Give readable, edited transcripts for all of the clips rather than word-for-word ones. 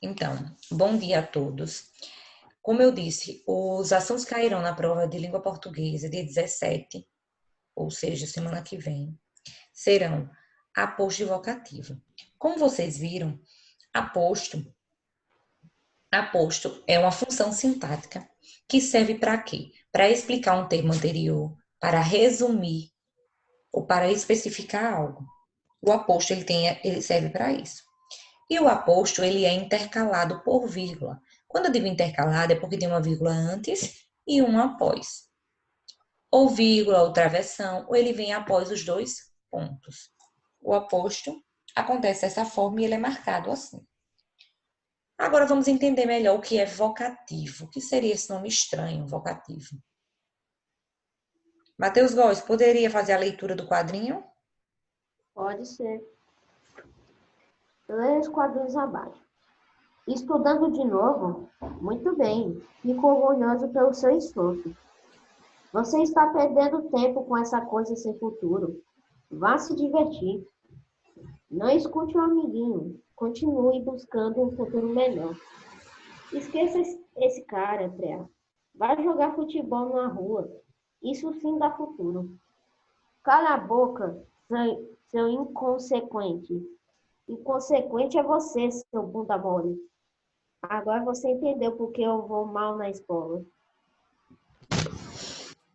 Então, bom dia a todos. Como eu disse, os assuntos cairão na prova de língua portuguesa dia 17, ou seja, semana que vem, serão aposto e vocativo. Como vocês viram, aposto é uma função sintática que serve para quê? Para explicar um termo anterior, para resumir ou para especificar algo. O aposto ele serve para isso. E o aposto ele é intercalado por vírgula. Quando eu digo intercalado é porque tem uma vírgula antes e uma após. Ou vírgula ou travessão, ou ele vem após os dois pontos. O aposto acontece dessa forma e ele é marcado assim. Agora vamos entender melhor o que é vocativo. O que seria esse nome estranho, vocativo? Matheus Góes, poderia fazer a leitura do quadrinho? Pode ser. Leia os quadrinhos abaixo. Estudando de novo? Muito bem. Fico orgulhoso pelo seu esforço. Você está perdendo tempo com essa coisa sem futuro. Vá se divertir. Não escute o amiguinho. Continue buscando um futuro melhor. Esqueça esse cara, Prea. Vai jogar futebol na rua. Isso sim dá futuro. Cala a boca, seu inconsequente. Inconsequente é você, seu bunda mole. Agora você entendeu porque eu vou mal na escola.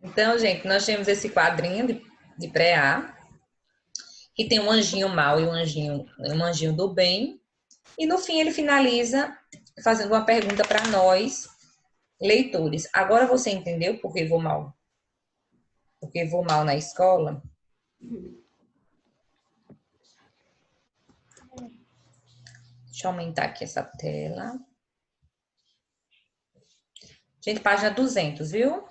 Então, gente, nós temos esse quadrinho de pré-A, que tem um anjinho mau e um anjinho do bem. E no fim ele finaliza fazendo uma pergunta para nós, leitores. Agora você entendeu por que vou mal? Porque vou mal na escola? Deixa eu aumentar aqui essa tela. Gente, página 200, viu?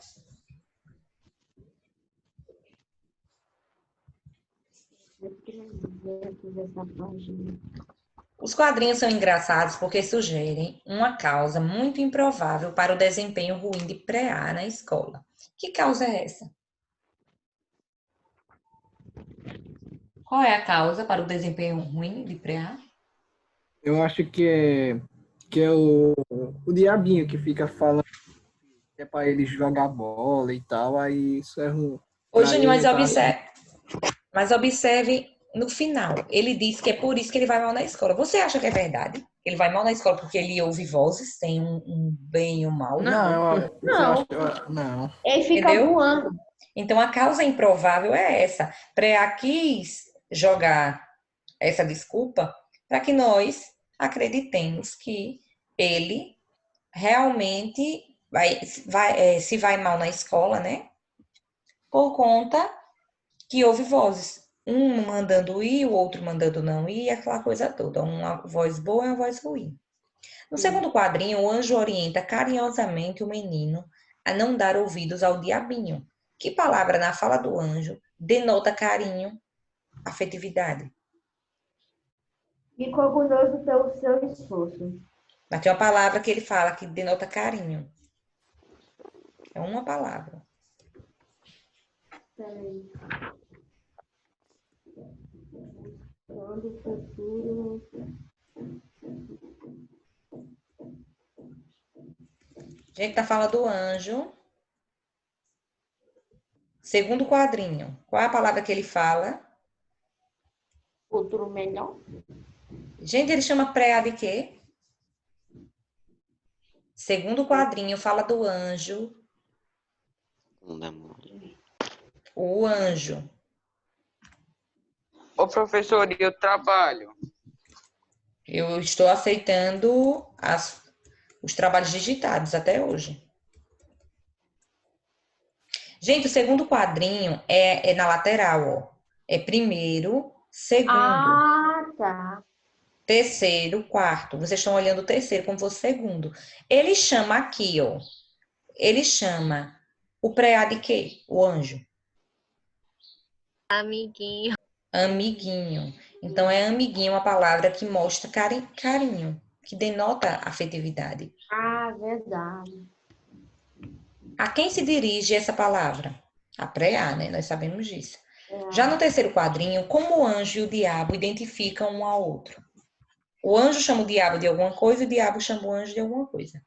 Os quadrinhos são engraçados porque sugerem uma causa muito improvável para o desempenho ruim de pré-A na escola. Que causa é essa? Qual é a causa para o desempenho ruim de pré-A? Eu acho que é o diabinho que fica falando que é para ele jogar bola e tal, aí isso é ruim. Ô, Juninho, mas observe no final. Ele diz que é por isso que ele vai mal na escola. Você acha que é verdade? Ele vai mal na escola porque ele ouve vozes, tem um bem e um mal? Não. Ele fica voando. Então, a causa improvável é essa. Pré-A quis jogar essa desculpa para que nós acreditemos que ele realmente se vai mal na escola, né? Por conta que ouve vozes. Um mandando ir, o outro mandando não ir, aquela coisa toda. Uma voz boa e uma voz ruim. No segundo quadrinho, o anjo orienta carinhosamente o menino a não dar ouvidos ao diabinho. Que palavra na fala do anjo denota carinho, afetividade? Fico orgulhoso pelo seu esforço. Mas tem uma palavra que ele fala que denota carinho. É uma palavra. Peraí. Quando o futuro... Gente, tá falando do anjo. Segundo quadrinho. Qual é a palavra que ele fala? Futuro melhor? Gente, ele chama pré-A de quê? Segundo quadrinho, fala do anjo. O anjo. Ô, professor, e o trabalho? Eu estou aceitando os trabalhos digitados até hoje. Gente, o segundo quadrinho é na lateral, ó. É primeiro, segundo, tá. terceiro, quarto. Vocês estão olhando o terceiro como fosse segundo. Ele chama aqui, ó. Ele chama o pré-A de quê? O anjo. Amiguinho. Amiguinho. Então, é amiguinho uma palavra que mostra carinho, que denota afetividade. Ah, verdade. A quem se dirige essa palavra? A pré-A, né? Nós sabemos disso. É. Já no terceiro quadrinho, como o anjo e o diabo identificam um ao outro? O anjo chama o diabo de alguma coisa e o diabo chama o anjo de alguma coisa.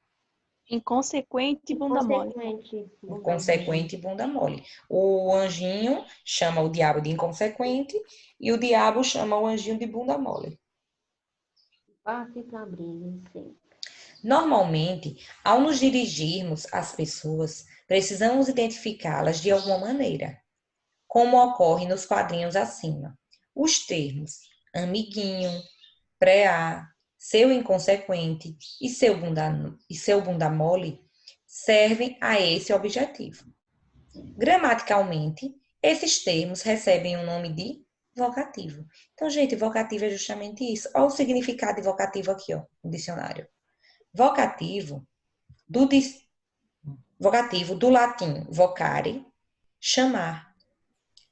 Inconsequente e bunda mole. Inconsequente. bunda mole. Consequente e bunda mole. O anjinho chama o diabo de inconsequente e o diabo chama o anjinho de bunda mole. Ah, que cabrinha, sim. Normalmente, ao nos dirigirmos às pessoas, precisamos identificá-las de alguma maneira, como ocorre nos quadrinhos acima. Os termos amiguinho, preá, seu inconsequente e seu bunda mole servem a esse objetivo. Gramaticalmente, esses termos recebem o nome de vocativo. Então, gente, vocativo é justamente isso. Olha o significado de vocativo aqui, ó, no dicionário. Vocativo do latim vocare, chamar.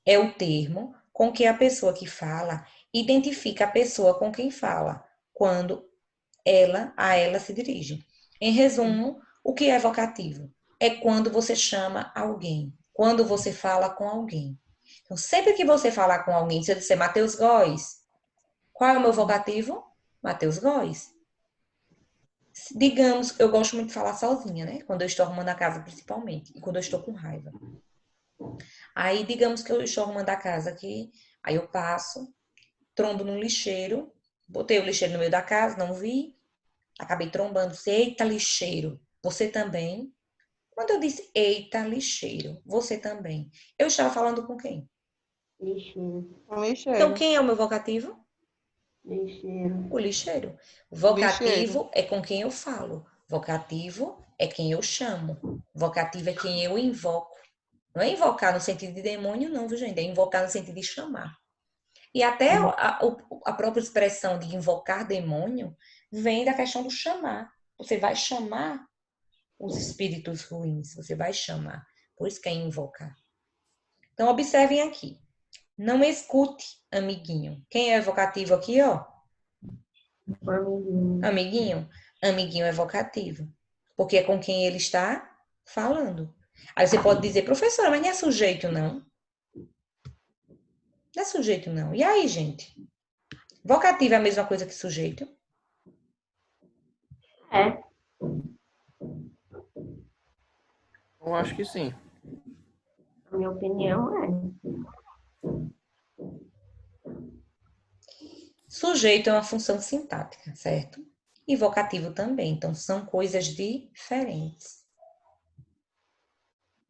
É o termo com que a pessoa que fala identifica a pessoa com quem fala, quando a ela se dirige. Em resumo, o que é vocativo? É quando você chama alguém, quando você fala com alguém. Então, sempre que você falar com alguém, se eu disser Matheus Góes, qual é o meu vocativo? Matheus Góes. Digamos, eu gosto muito de falar sozinha, né? Quando eu estou arrumando a casa, principalmente, e quando eu estou com raiva. Aí, digamos que eu estou arrumando a casa aqui, aí eu passo, trombo no lixeiro, botei o lixeiro no meio da casa, não vi, acabei trombando. Eita, lixeiro, você também? Quando eu disse eita, lixeiro, você também, eu estava falando com quem? Lixeiro. Um lixeiro. Então, quem é o meu vocativo? Lixeiro. O lixeiro. Vocativo é com quem eu falo. Vocativo é quem eu chamo. Vocativo é quem eu invoco. Não é invocar no sentido de demônio, não, viu, gente? É invocar no sentido de chamar. E até a própria expressão de invocar demônio vem da questão do chamar. Você vai chamar os espíritos ruins. Você vai chamar. Por isso que é invocar. Então, observem aqui. Não escute, amiguinho. Quem é vocativo aqui, ó? Amiguinho. Amiguinho. Amiguinho é vocativo. Porque é com quem ele está falando. Aí você pode dizer, professora, mas não é sujeito, não. Não é sujeito, não. E aí, gente? Vocativo é a mesma coisa que sujeito? É. Eu acho que sim. A minha opinião é. Sujeito é uma função sintática, certo? E vocativo também. Então, são coisas diferentes.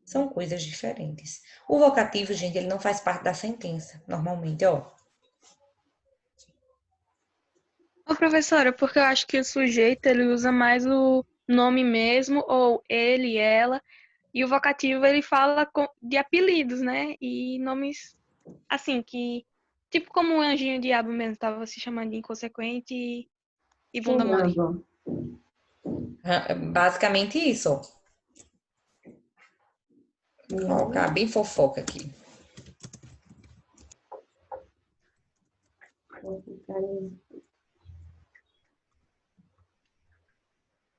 São coisas diferentes. O vocativo, gente, ele não faz parte da sentença, normalmente, ó. Ô, professora, porque eu acho que o sujeito, ele usa mais o nome mesmo, ou ele, ela, e o vocativo, ele fala de apelidos, né? E nomes, assim, que... Tipo como o anjinho diabo mesmo, estava se chamando de inconsequente e bunda mole. Xingando. Basicamente isso, ó. Vou colocar bem fofoca aqui.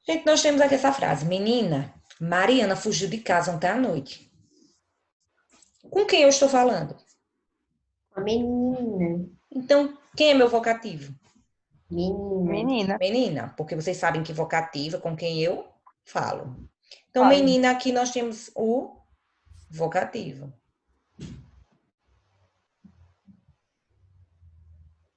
Gente, nós temos aqui essa frase. Menina, Mariana fugiu de casa ontem à noite. Com quem eu estou falando? A menina. Então, quem é meu vocativo? Menina. Menina. Menina, porque vocês sabem que vocativo é com quem eu falo. Então, Fala. menina, aqui nós temos o vocativo.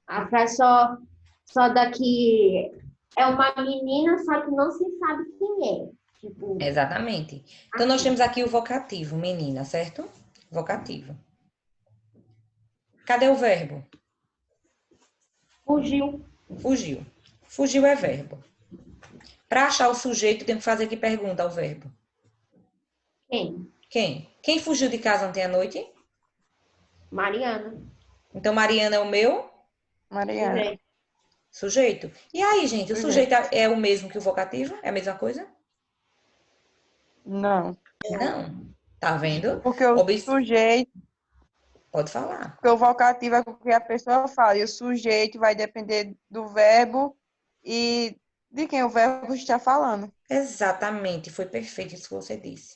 A frase só daqui é uma menina, só que não se sabe quem é. Tipo, Exatamente. Então, nós temos aqui o vocativo, menina, certo? Vocativo. Cadê o verbo? fugiu. Fugiu. Fugiu é verbo. Para achar o sujeito, tem que fazer que pergunta ao verbo. Quem? Quem? Quem fugiu de casa ontem à noite? Mariana. Então, Mariana é o meu Mariana. Sujeito. sujeito. E aí, gente, o Sujeito. sujeito é o mesmo que o vocativo? É a mesma coisa? Não. Não. Tá vendo? Porque o sujeito, Pode falar. porque o vocativo é o que a pessoa fala. E o sujeito vai depender do verbo e de quem o verbo está falando. Exatamente. Foi perfeito isso que você disse.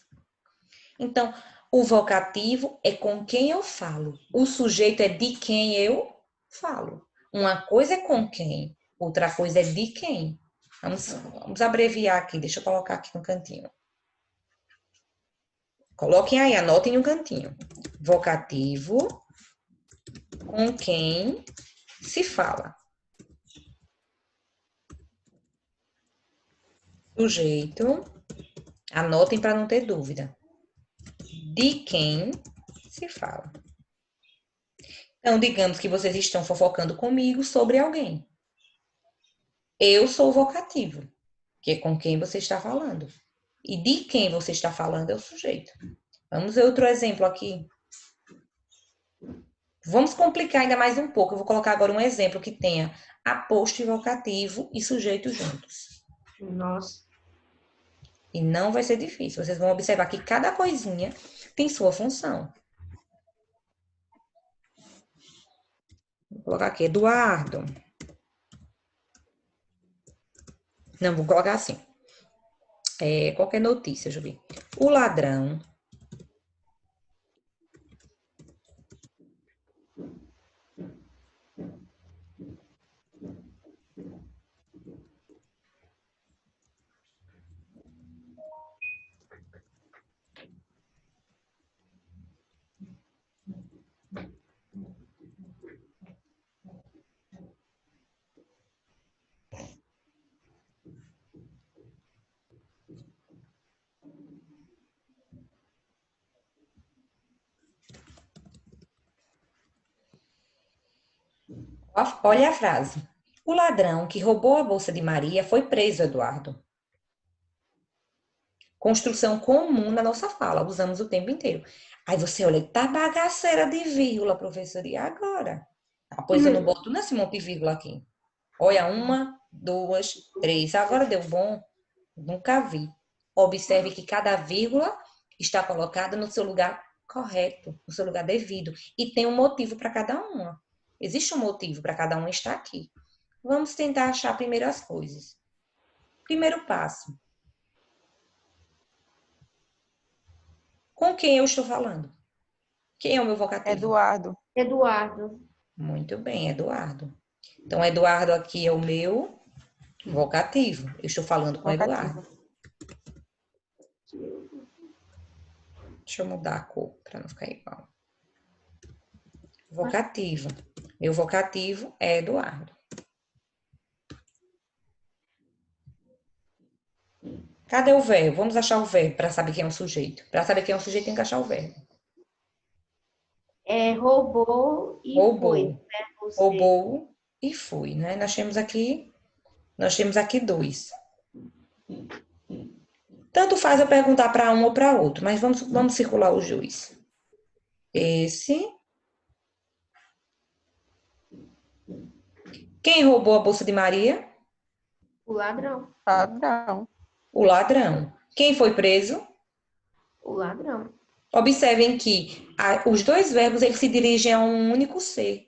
Então, o vocativo é com quem eu falo. O sujeito é de quem eu falo. Uma coisa é com quem, Outra coisa é de quem. Vamos abreviar aqui. Deixa eu colocar aqui no cantinho. Coloquem aí, anotem no cantinho. Vocativo com quem se fala. Sujeito. Anotem para não ter dúvida. De quem se fala. Então, digamos que vocês estão fofocando comigo sobre alguém. Eu sou o vocativo, que é com quem você está falando. E de quem você está falando é o sujeito. Vamos ver outro exemplo aqui. Vamos complicar ainda mais um pouco. Eu vou colocar agora um exemplo que tenha aposto e vocativo e sujeito juntos. Nossa. E não vai ser difícil. Vocês vão observar que cada coisinha tem sua função. Vou colocar aqui, Eduardo. Não, vou colocar assim. Qualquer notícia, deixa eu ver. O ladrão olha a frase. O ladrão que roubou a bolsa de Maria foi preso, Eduardo. Construção comum na nossa fala, usamos o tempo inteiro. Aí você olha, tá bagaceira de vírgula, professora, e agora? Ah, pois eu não boto nesse monte de vírgula aqui. Olha, 1, 2, 3. Agora deu bom? Nunca vi. Observe que cada vírgula está colocada no seu lugar correto, no seu lugar devido. E tem um motivo para cada uma. Existe um motivo para cada um estar aqui. Vamos tentar achar primeiro as coisas. Primeiro passo. Com quem eu estou falando? Quem é o meu vocativo? Eduardo. Eduardo. Muito bem, Eduardo. Então, Eduardo aqui é o meu vocativo. Eu estou falando com Vocativo. Eduardo. Deixa eu mudar a cor para não ficar igual. Vocativo. Meu vocativo é Eduardo. Cadê o verbo? Vamos achar o verbo para saber quem é o sujeito. Para saber quem é o sujeito, tem que achar o verbo. Roubou e Roubou. foi. Verbo ser. Roubou e foi, né? Nós temos aqui 2. Tanto faz eu perguntar para um ou para outro, mas vamos circular o juiz. Esse. Quem roubou a bolsa de Maria? O ladrão. Ladrão. O ladrão. Quem foi preso? O ladrão. Observem que os 2 verbos eles se dirigem a um único ser.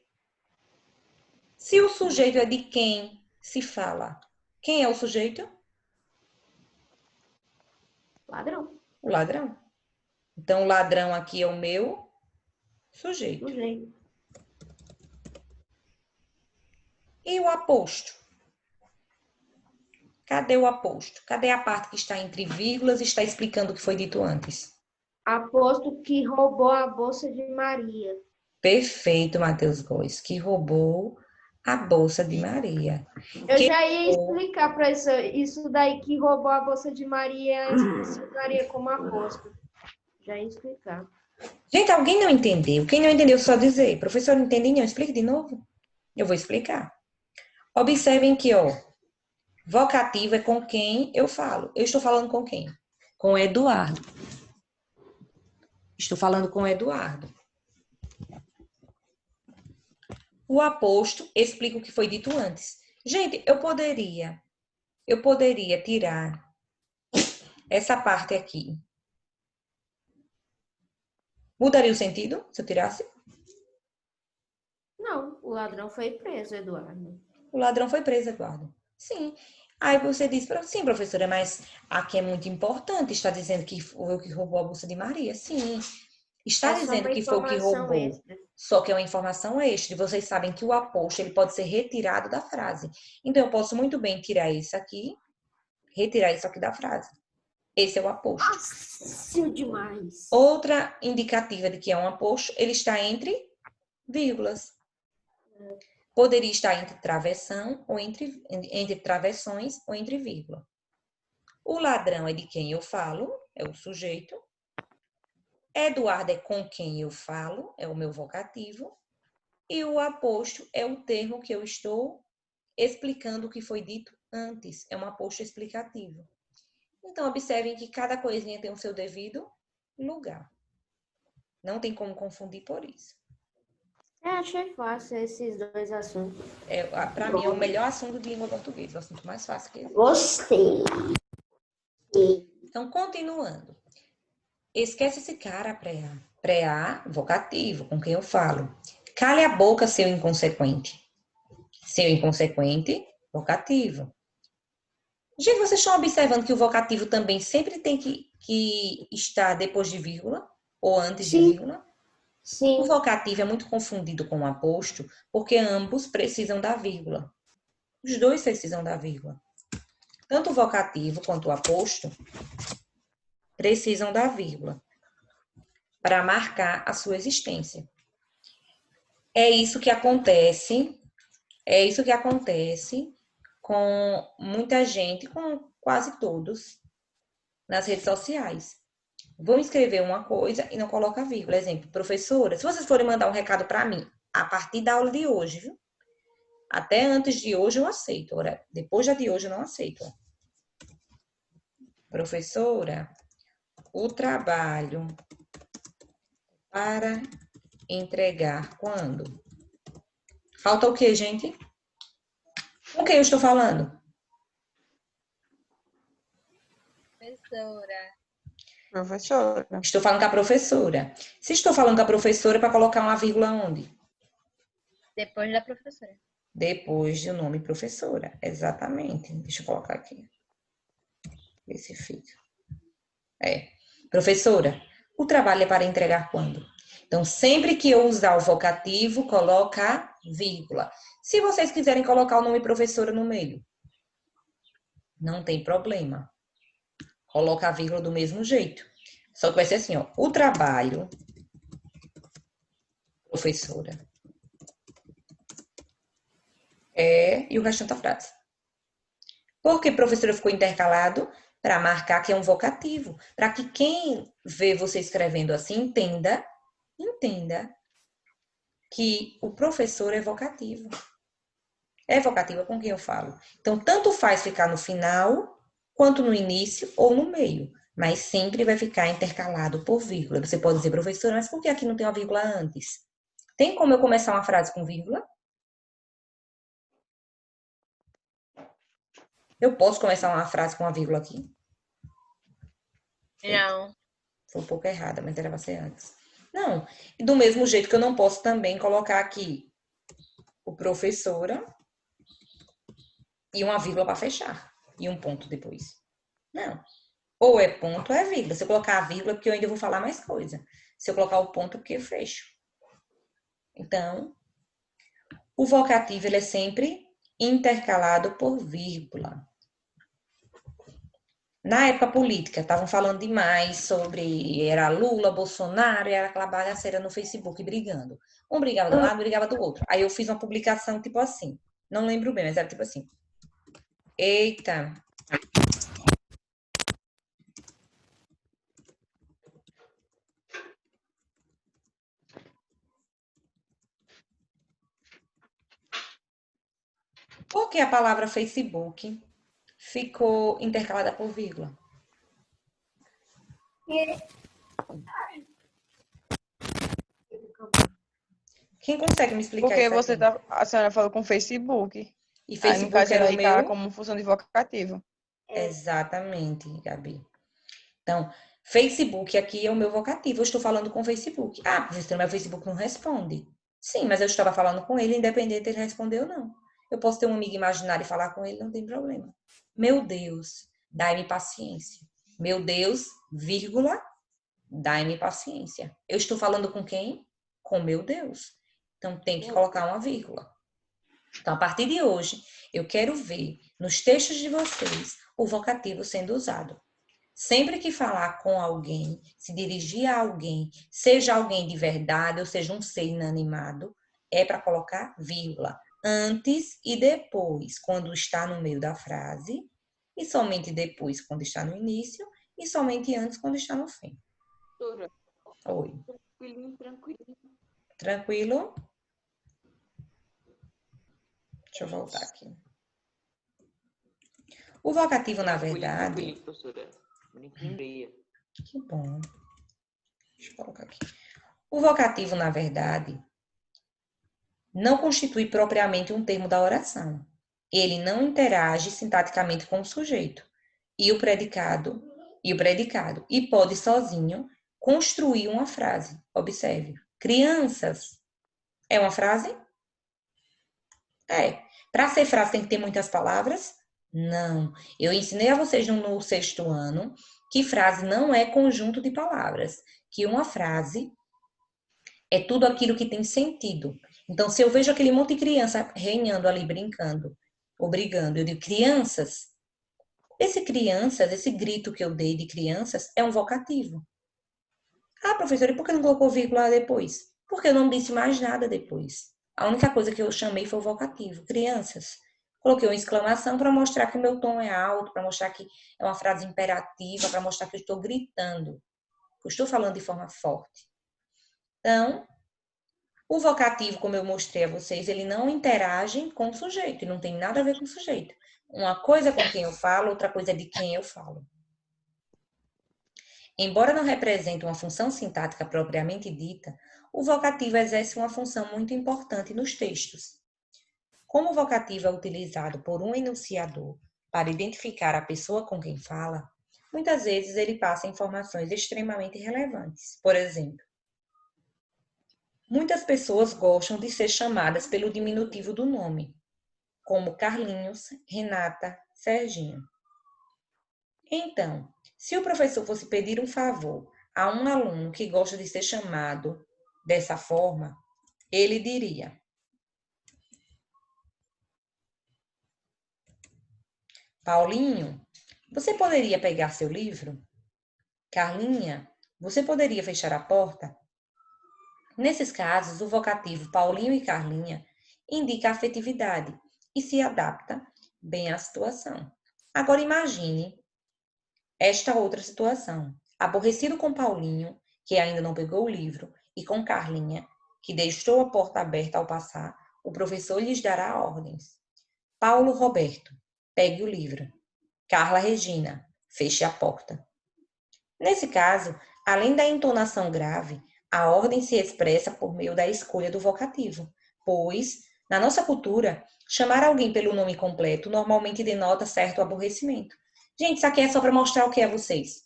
Se o sujeito é de quem se fala, quem é o sujeito? Ladrão. O ladrão. Então, o ladrão aqui é o meu sujeito. Sujeito. E o aposto? Cadê o aposto? Cadê a parte que está entre vírgulas e está explicando o que foi dito antes? Aposto que roubou a bolsa de Maria. Perfeito, Matheus Góes, que roubou a bolsa de Maria. Eu Que já ia roubou- explicar para isso daí que roubou a bolsa de Maria, funcionaria como aposto. Já ia explicar. Gente, alguém não entendeu? Quem não entendeu, só dizer. Professor, não entendi não. Explique de novo. Eu vou explicar. Observem que, ó, vocativo é com quem eu falo. Eu estou falando com quem? Com Eduardo. Estou falando com Eduardo. O aposto explica o que foi dito antes. Gente, eu poderia tirar essa parte aqui. Mudaria o sentido se eu tirasse? Não, o ladrão foi preso, Eduardo. O ladrão foi preso, Eduardo. Sim. Aí você diz, sim, professora, mas aqui é muito importante, está dizendo que foi o que roubou a bolsa de Maria. Sim. Está É só dizendo uma que foi o que informação roubou. extra. Só que é uma informação extra. Vocês sabem que o aposto ele pode ser retirado da frase. Então, eu posso muito bem tirar isso aqui, retirar isso aqui da frase. Esse é o aposto. Fácil demais. Outra indicativa de que é um aposto, ele está entre vírgulas. Poderia estar entre travessão ou entre travessões ou entre vírgula. O ladrão é de quem eu falo, é o sujeito. Eduardo é com quem eu falo, é o meu vocativo. E o aposto é o termo que eu estou explicando o que foi dito antes. É um aposto explicativo. Então, observem que cada coisinha tem o seu devido lugar. Não tem como confundir por isso. Achei fácil esses dois assuntos. Para mim, é o melhor assunto de língua portuguesa. O assunto mais fácil que existe. Gostei. Então, continuando. Esquece esse cara, pré-A. Pré-A, vocativo, com quem eu falo. Cale a boca, seu inconsequente. Seu inconsequente, vocativo. Gente, vocês estão observando que o vocativo também sempre tem que estar depois de vírgula ou antes de vírgula? O Sim. vocativo é muito confundido com o aposto porque ambos precisam da vírgula. Os dois precisam da vírgula. Tanto o vocativo quanto o aposto precisam da vírgula para marcar a sua existência. É isso que acontece com muita gente, com quase todos, nas redes sociais. Vão escrever uma coisa e não coloca vírgula. Exemplo, professora, se vocês forem mandar um recado para mim, a partir da aula de hoje, viu? Até antes de hoje eu aceito. Agora, depois da de hoje eu não aceito. Professora, o trabalho para entregar quando? Falta o quê, gente? Com quem eu estou falando? Professora. Estou falando com a professora. Se estou falando com a professora, para colocar uma vírgula onde? Depois da professora. Depois do nome professora. Exatamente. Deixa eu colocar aqui. Esse fica. Professora, o trabalho é para entregar quando? Então, sempre que eu usar o vocativo, coloca a vírgula. Se vocês quiserem colocar o nome professora no meio, não tem problema. Coloca a vírgula do mesmo jeito. Só que vai ser assim, ó. O trabalho, professora, e o restante da frase. Por que professora ficou intercalado? Para marcar que é um vocativo. Para que quem vê você escrevendo assim entenda que o professor é vocativo. É vocativo com quem eu falo. Então, tanto faz ficar no final, quanto no início ou no meio. Mas sempre vai ficar intercalado por vírgula. Você pode dizer, professora, mas por que aqui não tem uma vírgula antes? Tem como eu começar uma frase com vírgula? Eu posso começar uma frase com uma vírgula aqui? Não. Foi um pouco errada, mas era para ser antes. Não. E do mesmo jeito que eu não posso também colocar aqui o professora e uma vírgula para fechar. E um ponto depois. Não. Ou é ponto ou é vírgula. Se eu colocar a vírgula, porque eu ainda vou falar mais coisa. Se eu colocar o ponto, é porque eu fecho. Então, o vocativo ele é sempre intercalado por vírgula. Na época política, estavam falando demais sobre era Lula, Bolsonaro e era aquela bagaceira no Facebook brigando. Um brigava de um lado, brigava do outro. Aí eu fiz uma publicação tipo assim. Não lembro bem, mas era tipo assim. Eita. Por que a palavra Facebook ficou intercalada por vírgula? Quem consegue me explicar Porque isso aqui? a senhora falou com Facebook. E Aí, no Facebook caso, era o aí tá meu? como função de vocativo. Exatamente, Gabi. Então, Facebook aqui é o meu vocativo. Eu estou falando com o Facebook. Ah, professor, mas o Facebook não responde. Sim, mas eu estava falando com ele, independente de ele responder ou não. Eu posso ter um amigo imaginário e falar com ele, não tem problema. Meu Deus, dai-me paciência. Meu Deus, vírgula, Dai-me paciência. Eu estou falando com quem? Com meu Deus. Então, tem que colocar uma vírgula. Então, a partir de hoje, eu quero ver nos textos de vocês o vocativo sendo usado. Sempre que falar com alguém, se dirigir a alguém, seja alguém de verdade ou seja um ser inanimado, é para colocar vírgula. Antes e depois, quando está no meio da frase, e somente depois, quando está no início, e somente antes, quando está no fim. Doutora, Oi. tranquilinho, tranquilinho. Tranquilo? Deixa eu voltar aqui. O vocativo, na verdade... Tranquilinho, professora. Nem lembrei. Que bom. Deixa eu colocar aqui. O vocativo, na verdade, não constitui propriamente um termo da oração. Ele não interage sintaticamente com o sujeito e o predicado, e pode sozinho construir uma frase. Observe. Crianças. É uma frase? É. Para ser frase tem que ter muitas palavras? Não. Eu ensinei a vocês no 6º ano que frase não é conjunto de palavras, que uma frase é tudo aquilo que tem sentido. Então, se eu vejo aquele monte de criança reinando ali, brincando, ou brigando, eu digo, crianças, esse grito que eu dei de crianças é um vocativo. Ah, professora, e por que não colocou vírgula depois? Porque eu não disse mais nada depois. A única coisa que eu chamei foi o vocativo, crianças. Coloquei uma exclamação para mostrar que o meu tom é alto, para mostrar que é uma frase imperativa, para mostrar que eu estou gritando, que eu estou falando de forma forte. Então, o vocativo, como eu mostrei a vocês, ele não interage com o sujeito, ele não tem nada a ver com o sujeito. Uma coisa é com quem eu falo, outra coisa é de quem eu falo. Embora não represente uma função sintática propriamente dita, o vocativo exerce uma função muito importante nos textos. Como o vocativo é utilizado por um enunciador para identificar a pessoa com quem fala, muitas vezes ele passa informações extremamente relevantes. Por exemplo, muitas pessoas gostam de ser chamadas pelo diminutivo do nome, como Carlinhos, Renata, Serginho. Então, se o professor fosse pedir um favor a um aluno que gosta de ser chamado dessa forma, ele diria: Paulinho, você poderia pegar seu livro? Carlinha, você poderia fechar a porta? Nesses casos, o vocativo Paulinho e Carlinha indica afetividade e se adapta bem à situação. Agora imagine esta outra situação. Aborrecido com Paulinho, que ainda não pegou o livro, e com Carlinha, que deixou a porta aberta ao passar, o professor lhes dará ordens. Paulo Roberto, pegue o livro. Carla Regina, feche a porta. Nesse caso, além da entonação grave, a ordem se expressa por meio da escolha do vocativo, pois, na nossa cultura, chamar alguém pelo nome completo normalmente denota certo aborrecimento. Gente, isso aqui é só para mostrar o que é vocês.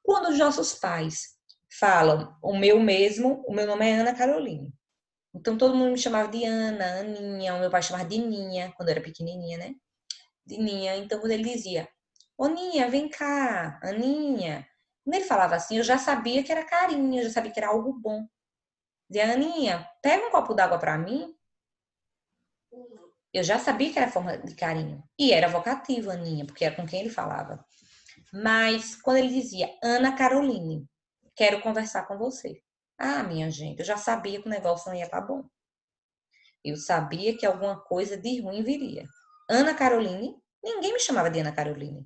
Quando os nossos pais falam o meu nome é Ana Caroline. Então, todo mundo me chamava de Ana, Aninha, o meu pai chamava de Ninha, quando eu era pequenininha, né? De Ninha. Então, quando ele dizia, ô Ninha, vem cá, Aninha. Quando ele falava assim, eu já sabia que era carinho, eu já sabia que era algo bom. Dizia, Aninha, pega um copo d'água para mim. Eu já sabia que era forma de carinho. E era vocativo, Aninha, porque era com quem ele falava. Mas, quando ele dizia, Ana Caroline, quero conversar com você. Ah, minha gente, eu já sabia que o negócio não ia estar bom. Eu sabia que alguma coisa de ruim viria. Ana Caroline, ninguém me chamava de Ana Caroline.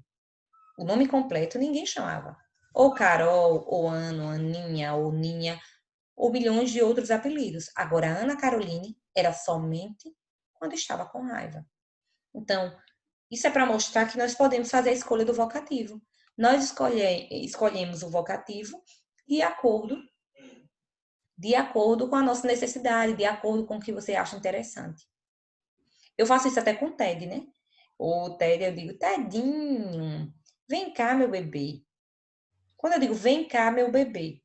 O nome completo ninguém chamava. Ou Carol, ou Ano, Aninha, ou Ninha, ou milhões de outros apelidos. Agora, Ana Caroline era somente quando estava com raiva. Então, isso é para mostrar que nós podemos fazer a escolha do vocativo. Nós escolhemos o vocativo de acordo com a nossa necessidade, de acordo com o que você acha interessante. Eu faço isso até com o Ted, né? O Ted, eu digo, Tedinho, vem cá, meu bebê. Quando eu digo, vem cá, meu bebê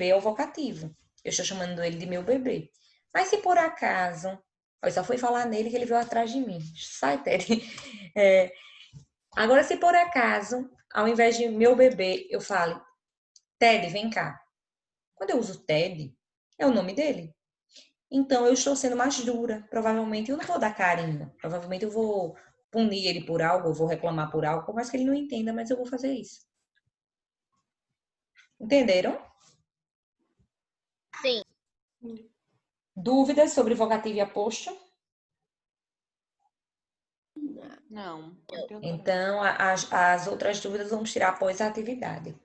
é o vocativo. Eu estou chamando ele de meu bebê. Mas se por acaso, eu só fui falar nele que ele veio atrás de mim. Sai, Ted. Agora, se por acaso, ao invés de meu bebê, eu falo, Ted, vem cá. Quando eu uso Ted, é o nome dele. Então, eu estou sendo mais dura. Provavelmente eu não vou dar carinho. Provavelmente eu vou punir ele por algo, eu vou reclamar por algo, por mais que ele não entenda, mas eu vou fazer isso. Entenderam? Sim. Dúvidas sobre vocativo e aposto? Não. Então, as outras dúvidas vamos tirar após a atividade.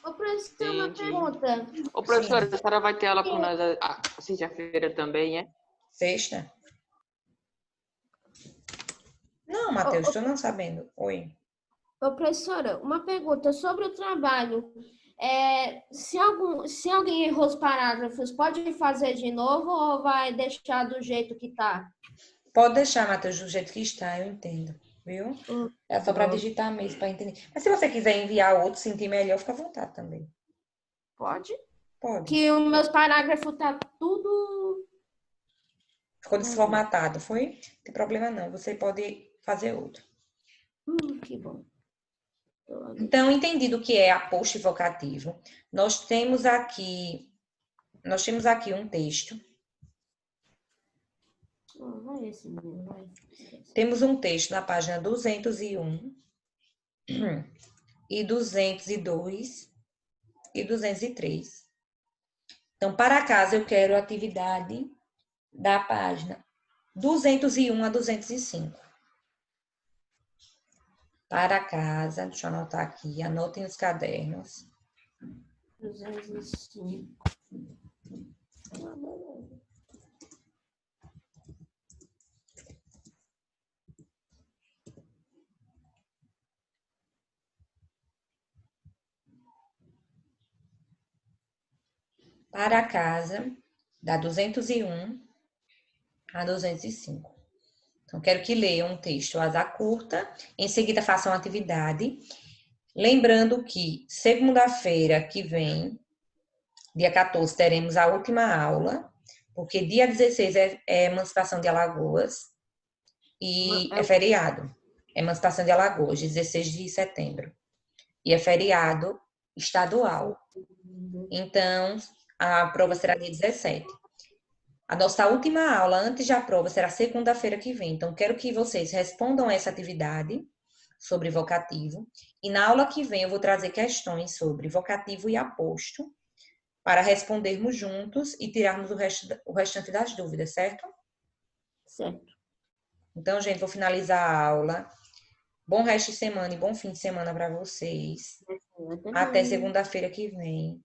Ô, professor, uma Entendi. pergunta. Ô, professora, a senhora vai ter aula com nós sexta-feira também, é? Sexta? Não, Matheus, estou não sabendo. Oi. Ô, professora, uma pergunta sobre o trabalho. Se alguém errou os parágrafos, pode fazer de novo ou vai deixar do jeito que tá? Pode deixar, Matheus, do jeito que está, eu entendo. Viu? É só para digitar mesmo, para entender. Mas se você quiser enviar outro, sentir melhor, fica à vontade também. Pode? Pode. Que os meus parágrafos tá tudo... Ficou desformatado, foi? Não tem problema não, você pode fazer outro. Que bom. Então, entendido o que é aposto e vocativo, nós temos aqui um texto. Vai esse mesmo, vai. Temos um texto na página 201 e 202 e 203. Então, para casa, eu quero a atividade da página 201 a 205. Para casa, deixa eu anotar aqui, anotem os cadernos. 205. Para casa, da 201 a 205. Então, quero que leiam um texto asa curta, em seguida façam a atividade. Lembrando que segunda-feira que vem, dia 14, teremos a última aula, porque dia 16 é Emancipação de Alagoas e é feriado. Emancipação de Alagoas, 16 de setembro. E é feriado estadual. Então, a prova será dia 17. A nossa última aula antes da prova será segunda-feira que vem. Então, quero que vocês respondam essa atividade sobre vocativo. E na aula que vem eu vou trazer questões sobre vocativo e aposto para respondermos juntos e tirarmos o restante das dúvidas, certo? Certo. Então, gente, vou finalizar a aula. Bom resto de semana e bom fim de semana para vocês. Até segunda-feira que vem.